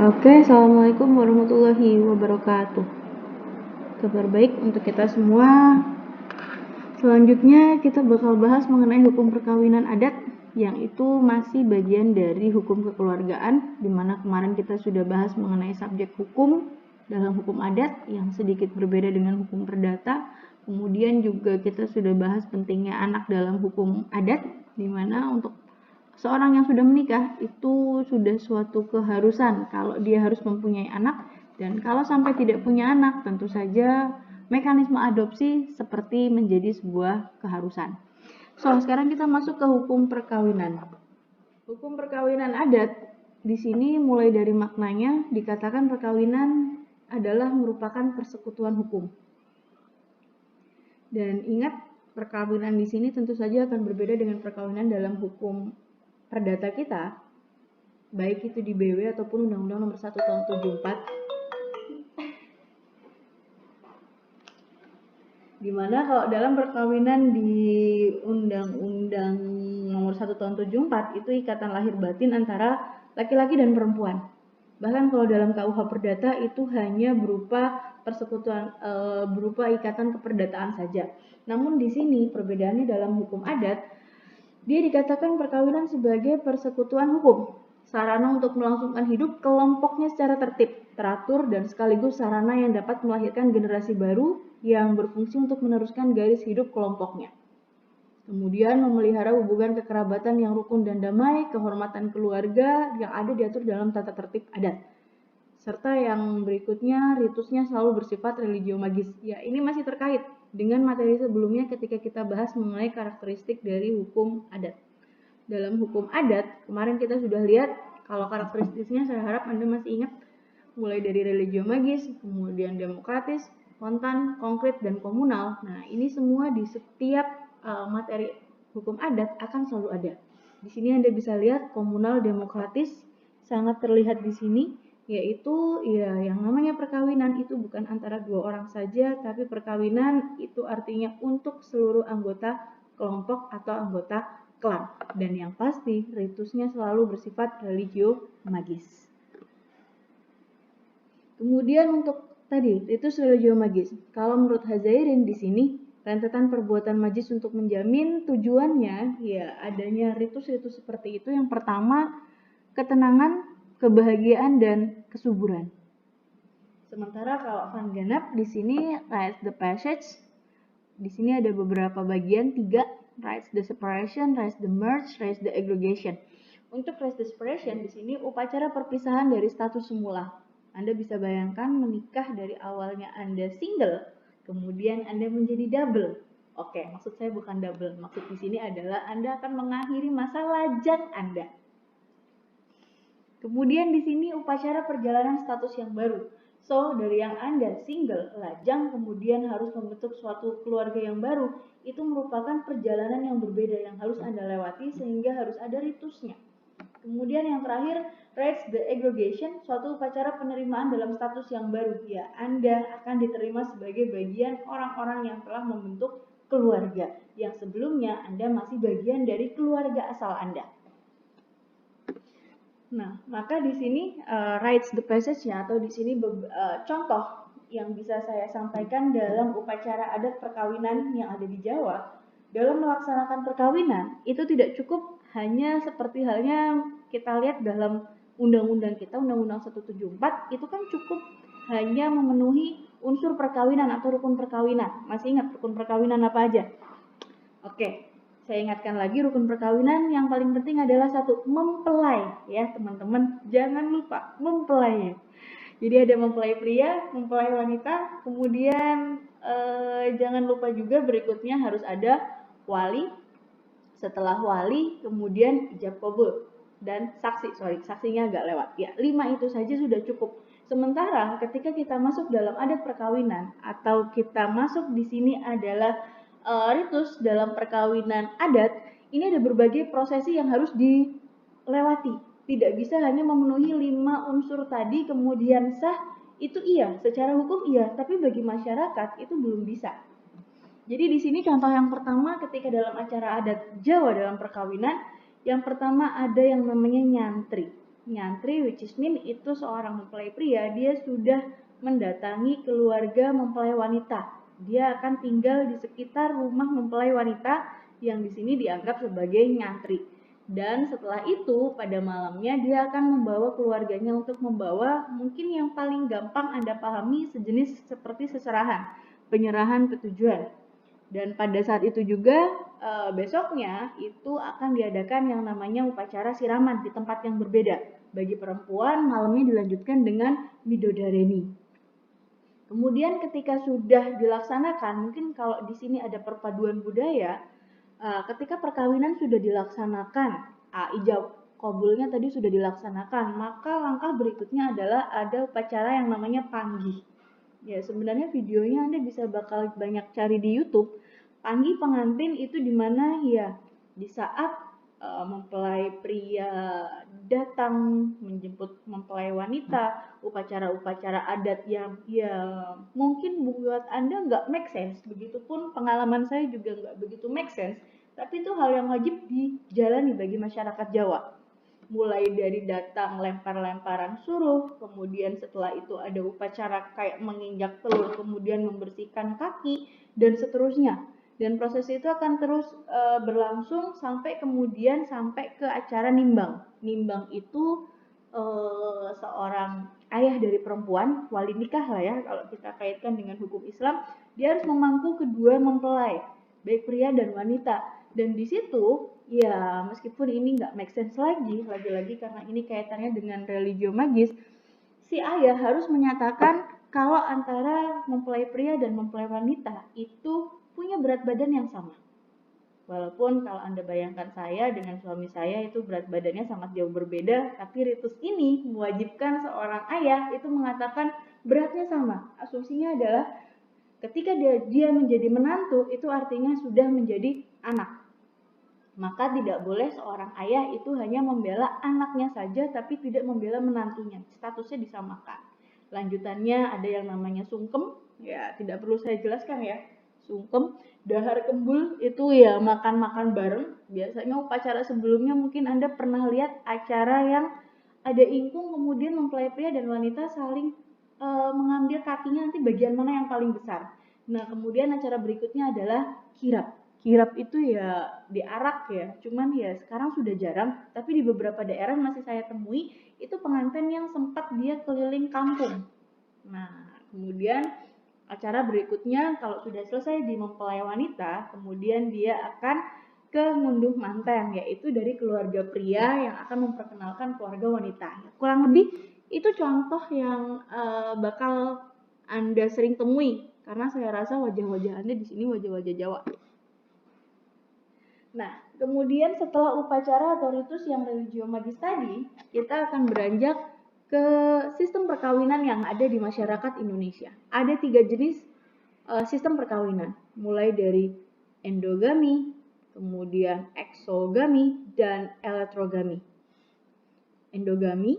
Oke, Assalamualaikum warahmatullahi wabarakatuh. Kabar baik untuk kita semua. Selanjutnya kita bakal bahas mengenai hukum perkawinan adat, yang itu masih bagian dari hukum kekeluargaan, dimana kemarin kita sudah bahas mengenai subjek hukum dalam hukum adat yang sedikit berbeda dengan hukum perdata. Kemudian juga kita sudah bahas pentingnya anak dalam hukum adat, dimana untuk seorang yang sudah menikah itu sudah suatu keharusan kalau dia harus mempunyai anak, dan kalau sampai tidak punya anak tentu saja mekanisme adopsi seperti menjadi sebuah keharusan. Sekarang kita masuk ke hukum perkawinan. Hukum perkawinan adat di sini mulai dari maknanya dikatakan perkawinan adalah merupakan persekutuan hukum. Dan ingat, perkawinan di sini tentu saja akan berbeda dengan perkawinan dalam hukum perdata kita, baik itu di BW ataupun Undang-Undang Nomor 1 Tahun 74, dimana kalau dalam perkawinan di Undang-Undang Nomor 1 Tahun 74 itu ikatan lahir batin antara laki-laki dan perempuan. Bahkan kalau dalam KUH Perdata itu hanya berupa persekutuan, berupa ikatan keperdataan saja. Namun di sini perbedaannya dalam hukum adat, dia dikatakan perkawinan sebagai persekutuan hukum, sarana untuk melangsungkan hidup kelompoknya secara tertib, teratur, dan sekaligus sarana yang dapat melahirkan generasi baru yang berfungsi untuk meneruskan garis hidup kelompoknya. Kemudian memelihara hubungan kekerabatan yang rukun dan damai, kehormatan keluarga yang ada diatur dalam tata tertib adat. Serta yang berikutnya, ritusnya selalu bersifat religio magis. Ya, ini masih terkait dengan materi sebelumnya ketika kita bahas mengenai karakteristik dari hukum adat. Dalam hukum adat, kemarin kita sudah lihat kalau karakteristiknya saya harap Anda masih ingat, mulai dari religio magis, kemudian demokratis, spontan, konkret, dan komunal. Nah, ini semua di setiap materi hukum adat akan selalu ada. Di sini Anda bisa lihat komunal, demokratis sangat terlihat di sini, yaitu ya yang namanya perkawinan itu bukan antara dua orang saja, tapi perkawinan itu artinya untuk seluruh anggota kelompok atau anggota klan. Dan yang pasti ritusnya selalu bersifat religio magis. Kemudian untuk tadi ritus religio magis, kalau menurut Hazairin di sini rentetan perbuatan magis untuk menjamin tujuannya ya adanya ritus-ritus seperti itu. Yang pertama, ketenangan, kebahagiaan, dan kesuburan. Sementara kalau Van Gennep di sini rites the passage, di sini ada beberapa bagian, 3, rites the separation, rites the merge, rites the aggregation. Untuk rites the separation di sini upacara perpisahan dari status semula. Anda bisa bayangkan menikah dari awalnya Anda single, kemudian Anda menjadi double. Oke, maksud saya bukan double. Maksud di sini adalah Anda akan mengakhiri masa lajang Anda. Kemudian di sini upacara perjalanan status yang baru. So, dari yang Anda single, lajang, kemudian harus membentuk suatu keluarga yang baru, itu merupakan perjalanan yang berbeda yang harus Anda lewati sehingga harus ada ritusnya. Kemudian yang terakhir, rites the aggregation, suatu upacara penerimaan dalam status yang baru. Ya, Anda akan diterima sebagai bagian orang-orang yang telah membentuk keluarga, yang sebelumnya Anda masih bagian dari keluarga asal Anda. Nah, maka di sini rites the passage-nya atau di sini contoh yang bisa saya sampaikan dalam upacara adat perkawinan yang ada di Jawa. Dalam melaksanakan perkawinan, itu tidak cukup hanya seperti halnya kita lihat dalam undang-undang kita, Undang-Undang 174, itu kan cukup hanya memenuhi unsur perkawinan atau rukun perkawinan. Masih ingat rukun perkawinan apa aja? Oke, saya ingatkan lagi rukun perkawinan yang paling penting adalah 1, mempelai ya teman-teman. Jangan lupa mempelai. Jadi ada mempelai pria, mempelai wanita, kemudian jangan lupa juga berikutnya harus ada wali. Setelah wali, kemudian ijab kabul dan saksi. Saksinya agak lewat. Ya, 5 itu saja sudah cukup. Sementara ketika kita masuk dalam adat perkawinan atau kita masuk di sini adalah ritus dalam perkawinan adat, ini ada berbagai prosesi yang harus dilewati. Tidak bisa hanya memenuhi 5 unsur tadi kemudian sah. Itu iya, secara hukum iya, tapi bagi masyarakat itu belum bisa. Jadi di sini contoh yang pertama ketika dalam acara adat Jawa dalam perkawinan, yang pertama ada yang namanya nyantri. Nyantri which is mean itu seorang mempelai pria, dia sudah mendatangi keluarga mempelai wanita. Dia akan tinggal di sekitar rumah mempelai wanita yang di sini dianggap sebagai nyantri. Dan setelah itu pada malamnya dia akan membawa keluarganya untuk membawa mungkin yang paling gampang Anda pahami sejenis seperti seserahan, penyerahan petujuan. Dan pada saat itu juga besoknya itu akan diadakan yang namanya upacara siraman di tempat yang berbeda. Bagi perempuan malamnya dilanjutkan dengan midodareni. Kemudian ketika sudah dilaksanakan, mungkin kalau di sini ada perpaduan budaya, ketika perkawinan sudah dilaksanakan, ijab kabulnya tadi sudah dilaksanakan, maka langkah berikutnya adalah ada upacara yang namanya panggih. Ya, sebenarnya videonya Anda bisa bakal banyak cari di YouTube. Panggih pengantin itu dimana ya di saat mempelai pria datang menjemput mempelai wanita, upacara-upacara adat yang ya mungkin buat Anda nggak make sense, begitupun pengalaman saya juga nggak begitu make sense, tapi itu hal yang wajib dijalani bagi masyarakat Jawa. Mulai dari datang lempar-lemparan suruh, kemudian setelah itu ada upacara kayak menginjak telur, kemudian membersihkan kaki, dan seterusnya. Dan proses itu akan terus berlangsung sampai kemudian sampai ke acara nimbang. Nimbang itu seorang ayah dari perempuan, wali nikah lah ya, kalau kita kaitkan dengan hukum Islam, dia harus memangku kedua mempelai, baik pria dan wanita. Dan di situ ya meskipun ini nggak make sense lagi karena ini kaitannya dengan religio magis, si ayah harus menyatakan kalau antara mempelai pria dan mempelai wanita itu punya berat badan yang sama. Walaupun kalau Anda bayangkan saya dengan suami saya itu berat badannya sangat jauh berbeda, tapi ritus ini mewajibkan seorang ayah itu mengatakan beratnya sama. Asumsinya adalah ketika dia menjadi menantu itu artinya sudah menjadi anak. Maka tidak boleh seorang ayah itu hanya membela anaknya saja tapi tidak membela menantunya. Statusnya disamakan. Lanjutannya ada yang namanya sungkem. Ya, tidak perlu saya jelaskan ya. Sungkem, dahar kembul itu ya makan-makan bareng. Biasanya upacara sebelumnya mungkin Anda pernah lihat acara yang ada ingkung kemudian mempelai pria dan wanita saling mengambil kakinya nanti bagian mana yang paling besar. Nah, kemudian acara berikutnya adalah kirap. Kirap itu ya diarak ya, cuman ya sekarang sudah jarang, tapi di beberapa daerah masih saya temui itu pengantin yang sempat dia keliling kampung. Nah, kemudian acara berikutnya kalau sudah selesai di mempelai wanita, kemudian dia akan ke ngunduh manten, yaitu dari keluarga pria yang akan memperkenalkan keluarga wanita. Kurang lebih itu contoh yang bakal Anda sering temui, karena saya rasa wajah-wajah Anda di sini wajah-wajah Jawa. Nah, kemudian setelah upacara atau ritus yang religio magis tadi, kita akan beranjak ke sistem perkawinan yang ada di masyarakat Indonesia. Ada 3 jenis sistem perkawinan, mulai dari endogami, kemudian eksogami, dan elektrogami. Endogami,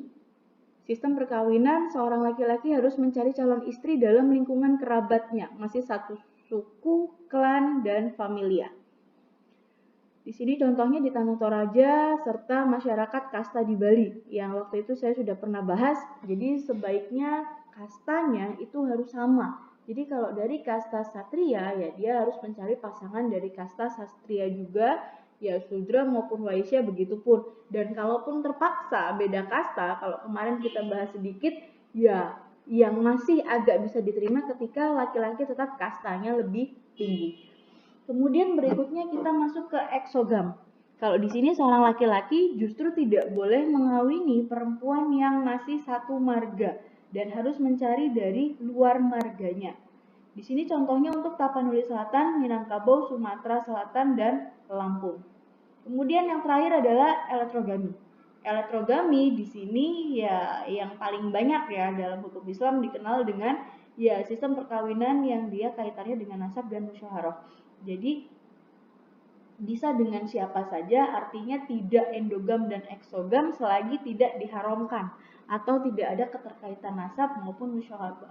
sistem perkawinan seorang laki-laki harus mencari calon istri dalam lingkungan kerabatnya, masih satu suku, klan, dan familia. Di sini contohnya di Tanah Toraja serta masyarakat kasta di Bali yang waktu itu saya sudah pernah bahas. Jadi sebaiknya kastanya itu harus sama. Jadi kalau dari kasta Satria ya dia harus mencari pasangan dari kasta Sastria juga, ya Sudra maupun Waisya begitupun. Dan kalaupun terpaksa beda kasta, kalau kemarin kita bahas sedikit, ya yang masih agak bisa diterima ketika laki-laki tetap kastanya lebih tinggi. Kemudian berikutnya kita masuk ke eksogam. Kalau di sini seorang laki-laki justru tidak boleh mengawini perempuan yang masih satu marga dan harus mencari dari luar marganya. Di sini contohnya untuk Tapanuli Selatan, Minangkabau, Sumatera Selatan, dan Lampung. Kemudian yang terakhir adalah elektrogami. Elektrogami di sini ya yang paling banyak ya dalam hukum Islam dikenal dengan ya sistem perkawinan yang dia kaitannya dengan nasab dan musyawarah. Jadi bisa dengan siapa saja, artinya tidak endogam dan eksogam selagi tidak diharamkan atau tidak ada keterkaitan nasab maupun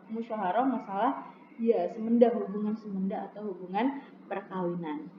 musyawarah masalah ya semenda, hubungan semenda atau hubungan perkawinan.